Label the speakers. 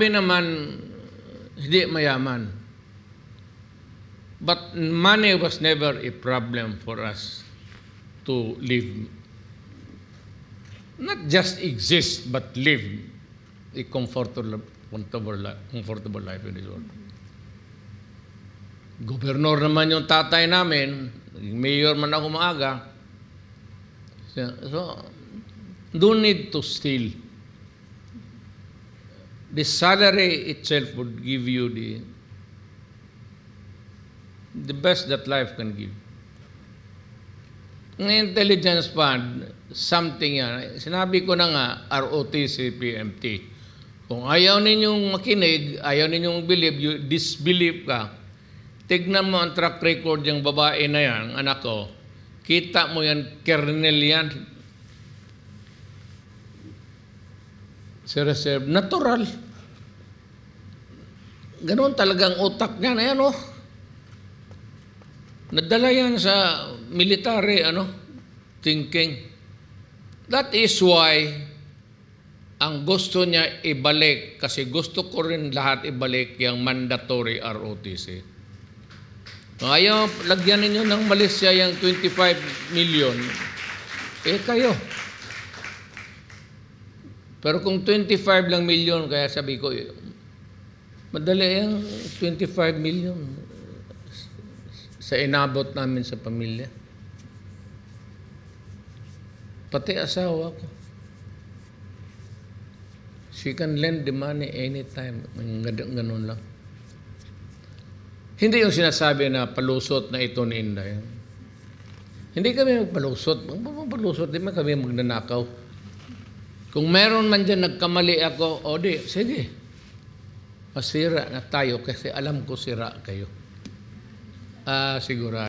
Speaker 1: naman, hindi mayaman. But money was never a problem for us to live. Not just exist, but live a comfortable life in this world. Gobernur naman yung tatay namin, mayor man ako maaga. So, don't need to steal. The salary itself would give you the best that life can give. Ang intelligence fund, something yan. Sinabi ko na nga, ROTC, PMT. Kung ayaw ninyong makinig, ayaw ninyong believe, you disbelieve ka, tignan mo ang track record yung babae na yan, anak ko, kita mo yan, kernel yan. Si reserve, natural. Ganoon talagang utak niya na yan, oh. Nadala yan sa military, thinking. That is why ang gusto niya ibalik, kasi gusto ko rin lahat ibalik yung mandatory ROTC. Ayaw, lagyan ninyo ng Malaysia yung 25 million, kayo. Pero kung 25 lang million, kaya sabi ko, madali yung 25 million sa inabot namin sa pamilya. Pati asawa ko. She can lend the money anytime. Ganun lang. Hindi yung sinasabi na palusot na ito ni Inday. Hindi kami magpalusot. Magpalusot, di man kami magnanakaw. Kung meron man dyan nagkamali ako, sige. Masira na tayo kasi alam ko sira kayo. Sigurado.